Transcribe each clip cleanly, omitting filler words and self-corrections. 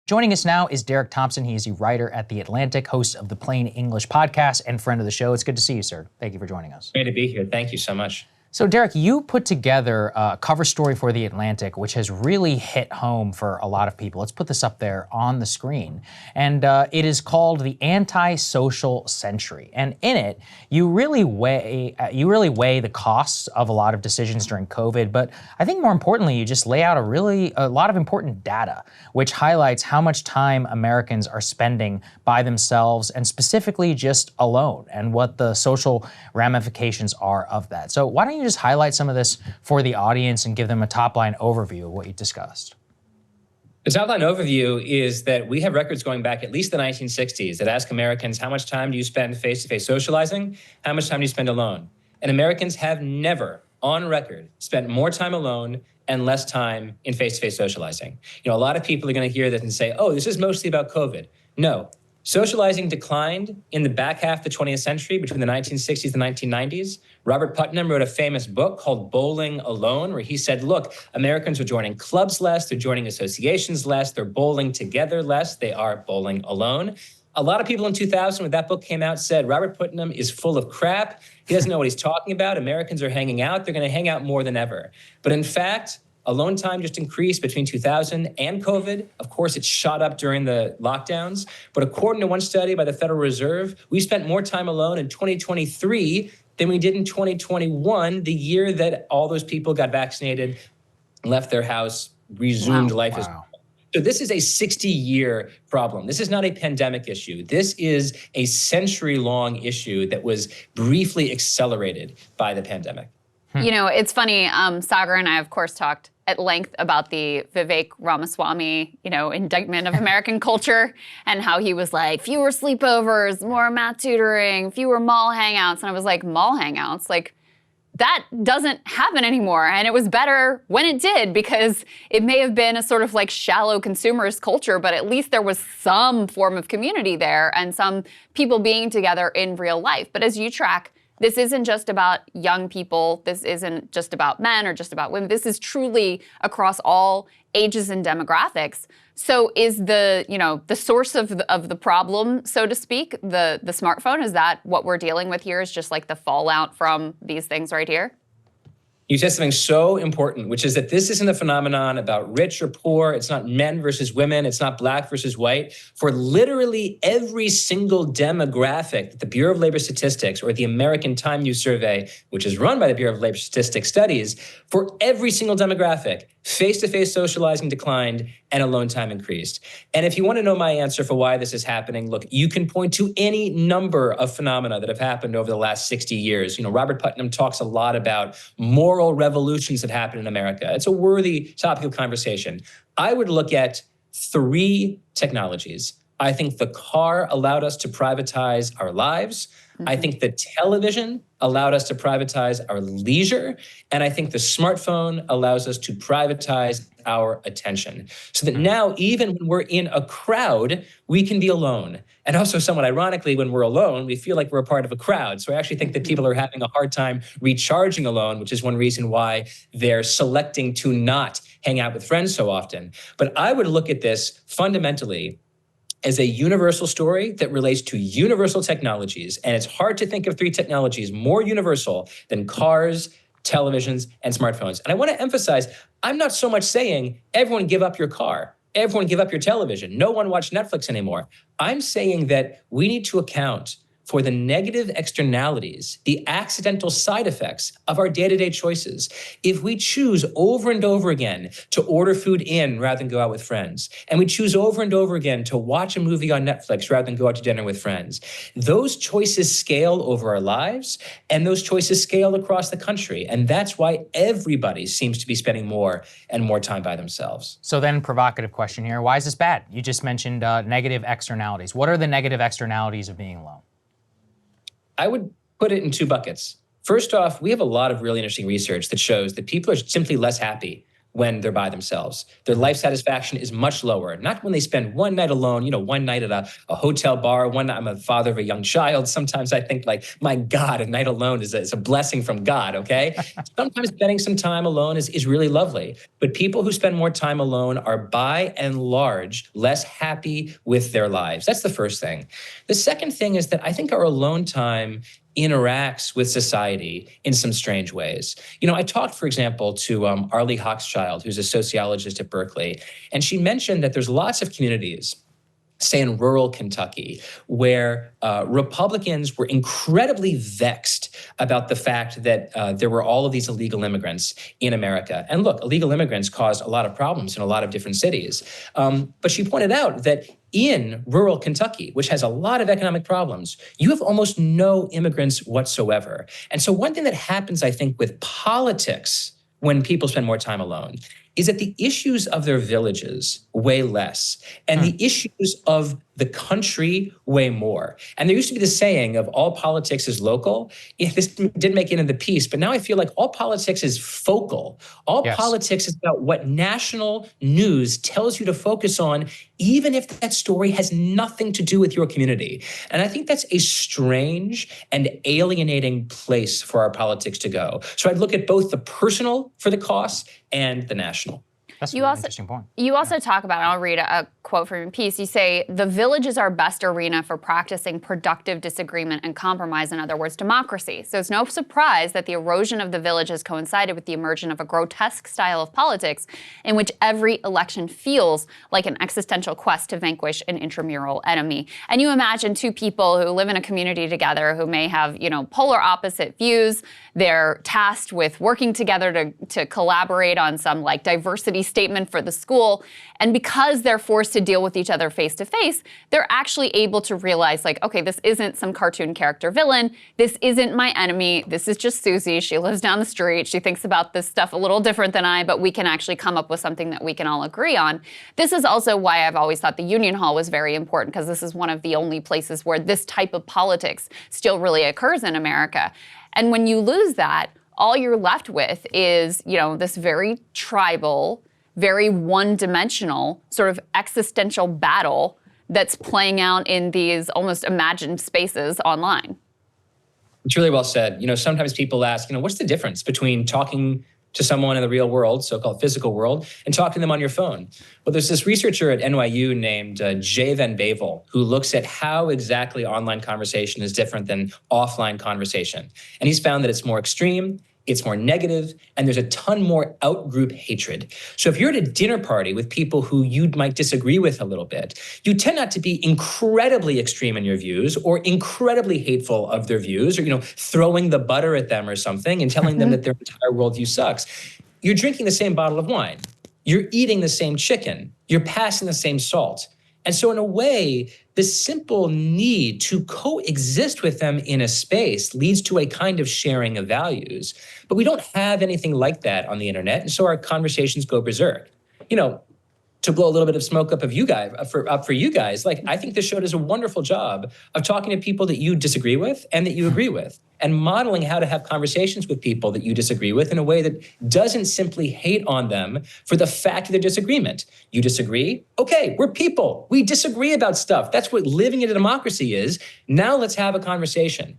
Joining us now is Derek Thompson. He is a writer at The Atlantic, host of the Plain English podcast, and friend of the show. It's good to see you, sir. Thank you for joining us. Great to be here. Thank you so much. So Derek, you put together a cover story for The Atlantic, which has really hit home for a lot of people. Let's put this up there on the screen. And it is called The Antisocial Century. And in it, you really weigh the costs of a lot of decisions during COVID. But I think more importantly, you just lay out a lot of important data, which highlights how much time Americans are spending by themselves and specifically just alone, and what the social ramifications are of that. So why don't you just highlight some of this for the audience and give them a top-line overview of what you discussed? The top-line overview is that we have records going back at least the 1960s that ask Americans, how much time do you spend face-to-face socializing? How much time do you spend alone? And Americans have never, on record, spent more time alone and less time in face-to-face socializing. You know, a lot of people are going to hear this and say, oh, this is mostly about COVID. No. Socializing declined in the back half of the 20th century, between the 1960s and 1990s. Robert Putnam wrote a famous book called Bowling Alone, where he said, look, Americans are joining clubs less, they're joining associations less, they're bowling together less, they are bowling alone. A lot of people in 2000, when that book came out, said Robert Putnam is full of crap. He doesn't know what he's talking about. Americans are hanging out. They're going to hang out more than ever. But in fact, alone time just increased between 2000 and COVID. Of course, it shot up during the lockdowns. But according to one study by the Federal Reserve, we spent more time alone in 2023 than we did in 2021, the year that all those people got vaccinated, left their house, resumed life as normal. So this is a 60-year problem. This is not a pandemic issue. This is a century-long issue that was briefly accelerated by the pandemic. You know, it's funny, Saagar and I, of course, talked at length about the Vivek Ramaswamy, indictment of American culture, and how he was like, fewer sleepovers, more math tutoring, fewer mall hangouts. And I was like, mall hangouts? Like, that doesn't happen anymore. And it was better when it did, because it may have been a sort of like shallow consumerist culture, but at least there was some form of community there and some people being together in real life. But as you track, this isn't just about young people. This isn't just about men or just about women. This is truly across all ages and demographics. So is the source of the problem, so to speak, the smartphone? Is that what we're dealing with here, is just like the fallout from these things right here? You said something so important, which is that this isn't a phenomenon about rich or poor. It's not men versus women. It's not black versus white. For literally every single demographic that the Bureau of Labor Statistics or the American Time Use Survey, which is run by the Bureau of Labor Statistics, studies, for every single demographic, face-to-face socializing declined and alone time increased. And if you want to know my answer for why this is happening, look, you can point to any number of phenomena that have happened over the last 60 years. You know, Robert Putnam talks a lot about moral revolutions that happen in America. It's a worthy topic of conversation. I would look at three technologies. I think the car allowed us to privatize our lives. I think the television allowed us to privatize our leisure. And I think the smartphone allows us to privatize our attention. So that now, even when we're in a crowd, we can be alone. And also, somewhat ironically, when we're alone, we feel like we're a part of a crowd. So I actually think that people are having a hard time recharging alone, which is one reason why they're selecting to not hang out with friends so often. But I would look at this fundamentally as a universal story that relates to universal technologies. And it's hard to think of three technologies more universal than cars, televisions, and smartphones. And I want to emphasize, I'm not so much saying everyone give up your car, everyone give up your television, no one watch Netflix anymore. I'm saying that we need to account for the negative externalities, the accidental side effects of our day-to-day choices. If we choose over and over again to order food in rather than go out with friends, and we choose over and over again to watch a movie on Netflix rather than go out to dinner with friends, those choices scale over our lives, and those choices scale across the country. And that's why everybody seems to be spending more and more time by themselves. So then, provocative question here, why is this bad? You just mentioned negative externalities. What are the negative externalities of being alone? I would put it in two buckets. First off, we have a lot of really interesting research that shows that people are simply less happy when they're by themselves. Their life satisfaction is much lower. Not when they spend one night alone, one night at a hotel bar. One night, I'm a father of a young child. Sometimes I think like, my God, a night alone is a blessing from God, okay? Sometimes spending some time alone is really lovely. But people who spend more time alone are by and large less happy with their lives. That's the first thing. The second thing is that I think our alone time interacts with society in some strange ways. I talked, for example, to Arlie Hochschild, who's a sociologist at Berkeley, and she mentioned that there's lots of communities, say in rural Kentucky, where Republicans were incredibly vexed about the fact that there were all of these illegal immigrants in America. And look, illegal immigrants caused a lot of problems in a lot of different cities. But she pointed out that in rural Kentucky, which has a lot of economic problems, you have almost no immigrants whatsoever. And so one thing that happens, I think, with politics when people spend more time alone is that the issues of their villages weigh less, and the issues of the country weigh more. And there used to be the saying of all politics is local. This didn't make it into the piece, but now I feel like all politics is focal. All politics is about what national news tells you to focus on, even if that story has nothing to do with your community. And I think that's a strange and alienating place for our politics to go. So I'd look at both the personal for the costs and the national. That's a really interesting point. You also talk about, and I'll read a quote from your piece, you say, the village is our best arena for practicing productive disagreement and compromise, in other words, democracy. So it's no surprise that the erosion of the village has coincided with the emergence of a grotesque style of politics in which every election feels like an existential quest to vanquish an intramural enemy. And you imagine two people who live in a community together who may have, polar opposite views. They're tasked with working together to collaborate on some diversity statement for the school. And because they're forced to deal with each other face to face, they're actually able to realize okay, this isn't some cartoon character villain. This isn't my enemy. This is just Susie. She lives down the street. She thinks about this stuff a little different than I, but we can actually come up with something that we can all agree on. This is also why I've always thought the Union Hall was very important, because this is one of the only places where this type of politics still really occurs in America. And when you lose that, all you're left with is, this very tribal, very one-dimensional sort of existential battle that's playing out in these almost imagined spaces online. It's really well said. Sometimes people ask, what's the difference between talking to someone in the real world, so-called physical world, and talking to them on your phone? Well, there's this researcher at NYU named Jay Van Bavel who looks at how exactly online conversation is different than offline conversation. And he's found that it's more extreme, it's more negative, and there's a ton more out-group hatred. So if you're at a dinner party with people who you might disagree with a little bit, you tend not to be incredibly extreme in your views or incredibly hateful of their views or, throwing the butter at them or something and telling them that their entire worldview sucks. You're drinking the same bottle of wine. You're eating the same chicken. You're passing the same salt. And so in a way, this simple need to coexist with them in a space leads to a kind of sharing of values. But we don't have anything like that on the internet, and so our conversations go berserk. To blow a little bit of smoke up for you guys, I think this show does a wonderful job of talking to people that you disagree with and that you agree with, and modeling how to have conversations with people that you disagree with in a way that doesn't simply hate on them for the fact of their disagreement. You disagree? Okay, we're people. We disagree about stuff. That's what living in a democracy is. Now let's have a conversation.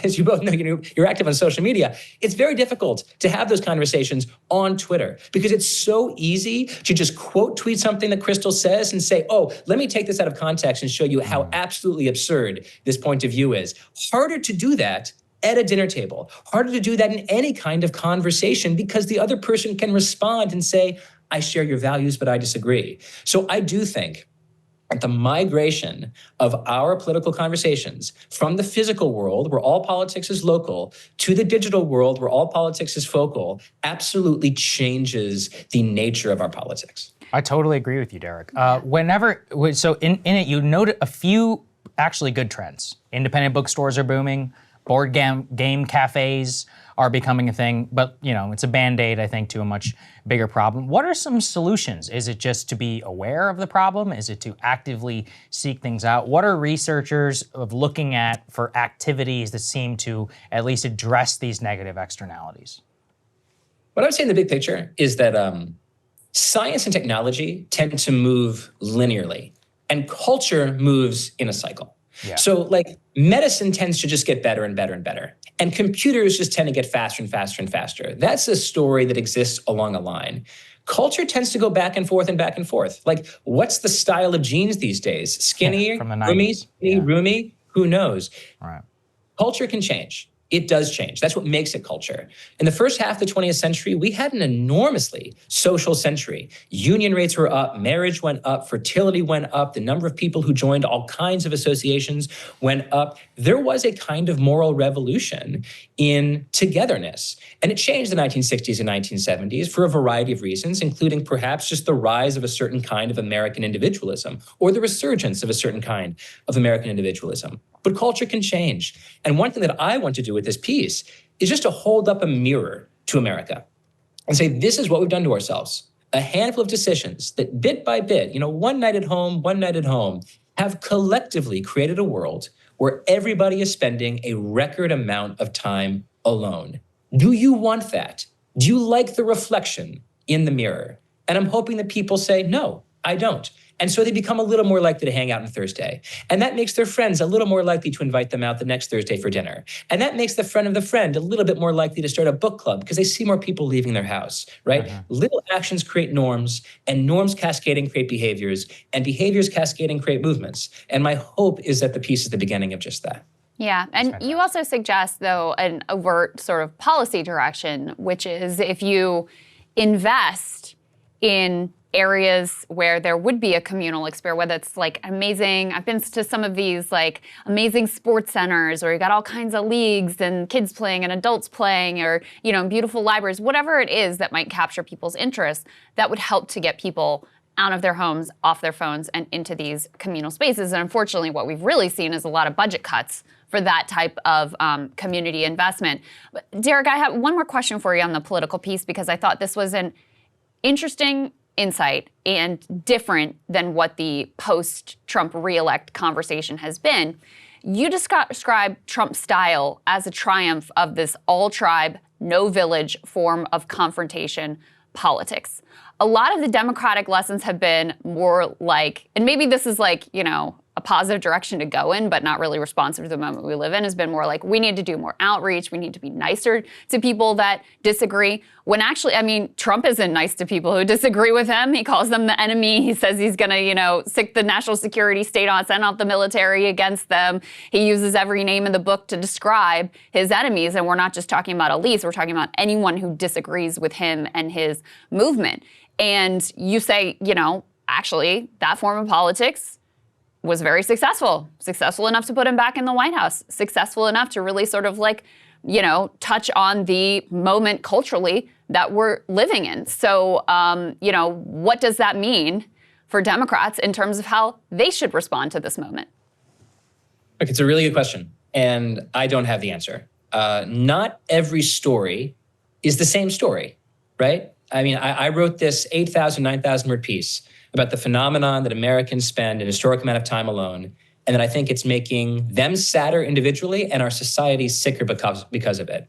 As you both know, you're active on social media. It's very difficult to have those conversations on Twitter because it's so easy to just quote tweet something that Krystal says and say, oh, let me take this out of context and show you how absolutely absurd this point of view is. Harder to do that at a dinner table. Harder to do that in any kind of conversation because the other person can respond and say, I share your values, but I disagree. So I do think the migration of our political conversations from the physical world, where all politics is local, to the digital world, where all politics is focal, absolutely changes the nature of our politics. I totally agree with you, Derek. So in it, you noted a few actually good trends. Independent bookstores are booming. Board game cafes are becoming a thing, but it's a Band-Aid, I think, to a much bigger problem. What are some solutions? Is it just to be aware of the problem? Is it to actively seek things out? What are researchers looking at for activities that seem to at least address these negative externalities? What I would say in the big picture is that Science and technology tend to move linearly, and culture moves in a cycle. Yeah. So like medicine tends to just get better and better and better. And computers just tend to get faster and faster and faster. That's a story that exists along a line. Culture tends to go back and forth and back and forth. Like, what's the style of jeans these days? Skinny, from the roomy, 90s. skinny, roomy? Who knows? Right. Culture can change. It does change. That's what makes it culture. In the first half of the 20th century, we had an enormously social century. Union rates were up, marriage went up, fertility went up, the number of people who joined all kinds of associations went up. There was a kind of moral revolution in togetherness. And it changed in the 1960s and 1970s for a variety of reasons, including perhaps just the rise of a certain kind of American individualism or the resurgence of a certain kind of American individualism. But culture can change. And one thing that I want to do with this piece is just to hold up a mirror to America and say, this is what we've done to ourselves. A handful of decisions that bit by bit, one night at home, have collectively created a world where everybody is spending a record amount of time alone. Do you want that? Do you like the reflection in the mirror? And I'm hoping that people say, no, I don't. And so they become a little more likely to hang out on Thursday. And that makes their friends a little more likely to invite them out the next Thursday for dinner. And that makes the friend of the friend a little bit more likely to start a book club because they see more people leaving their house, right? Little actions create norms, and norms cascading create behaviors, and behaviors cascading create movements. And my hope is that the piece is the beginning of just that. Yeah, and you also suggest, though, an overt sort of policy direction, which is if you invest in areas where there would be a communal experience, whether it's like amazing, I've been to some of these like amazing sports centers where you got all kinds of leagues and kids playing and adults playing, or, beautiful libraries, whatever it is that might capture people's interest, that would help to get people out of their homes, off their phones, and into these communal spaces. And unfortunately, what we've really seen is a lot of budget cuts for that type of community investment. But Derek, I have one more question for you on the political piece, because I thought this was an interesting insight and different than what the post-Trump reelect conversation has been. You describe Trump's style as a triumph of this all-tribe, no-village form of confrontation politics. A lot of the Democratic lessons have been more like, and maybe this is like, a positive direction to go in, but not really responsive to the moment we live in, has been more like, we need to do more outreach. We need to be nicer to people that disagree. When actually, Trump isn't nice to people who disagree with him. He calls them the enemy. He says he's going to, sick the national security state on, send out the military against them. He uses every name in the book to describe his enemies. And we're not just talking about elites. We're talking about anyone who disagrees with him and his movement. And you say, actually, that form of politics was very successful enough to put him back in the White House, successful enough to really sort of touch on the moment culturally that we're living in. So, what does that mean for Democrats in terms of how they should respond to this moment? Look, it's a really good question, and I don't have the answer. Not every story is the same story, right? I wrote this 8,000, 9,000 word piece about the phenomenon that Americans spend an historic amount of time alone, and that I think it's making them sadder individually and our society sicker because of it.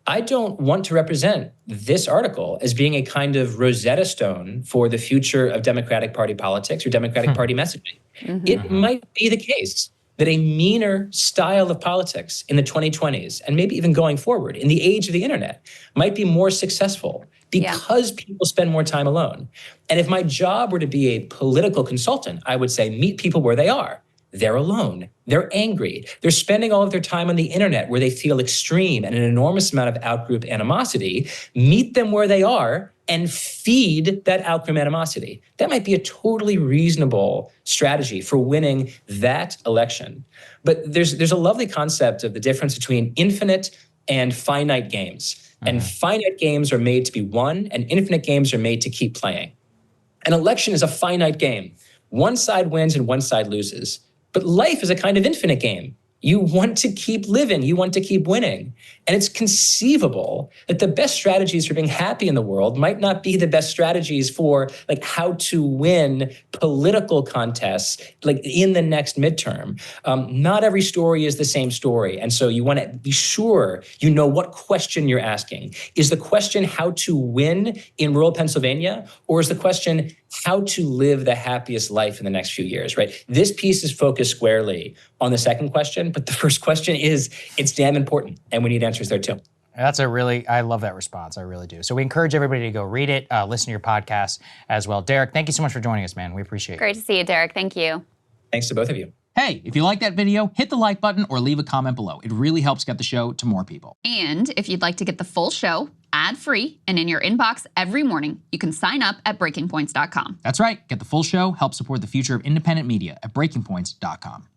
I don't want to represent this article as being a kind of Rosetta Stone for the future of Democratic Party politics or Democratic Party messaging. It might be the case that a meaner style of politics in the 2020s, and maybe even going forward in the age of the internet, might be more successful because people spend more time alone. And if my job were to be a political consultant, I would say, meet people where they are. They're alone. They're angry. They're spending all of their time on the internet where they feel extreme and an enormous amount of outgroup animosity. Meet them where they are and feed that outgroup animosity. That might be a totally reasonable strategy for winning that election. But there's a lovely concept of the difference between infinite and finite games. And finite games are made to be won, and infinite games are made to keep playing. An election is a finite game. One side wins and one side loses. But life is a kind of infinite game. You want to keep living. You want to keep winning. And it's conceivable that the best strategies for being happy in the world might not be the best strategies for like how to win political contests like in the next midterm. Not every story is the same story. And so you want to be sure you know what question you're asking. Is the question how to win in rural Pennsylvania? Or is the question how to live the happiest life in the next few years, right? This piece is focused squarely on the second question, but the first question it's damn important, and we need answers there too. I love that response, I really do. So we encourage everybody to go read it, listen to your podcast as well. Derek, thank you so much for joining us, man. We appreciate it. Great to see you, Derek. Thank you. Thanks to both of you. Hey, if you like that video, hit the like button or leave a comment below. It really helps get the show to more people. And if you'd like to get the full show ad-free and in your inbox every morning, you can sign up at breakingpoints.com. That's right. Get the full show, help support the future of independent media at breakingpoints.com.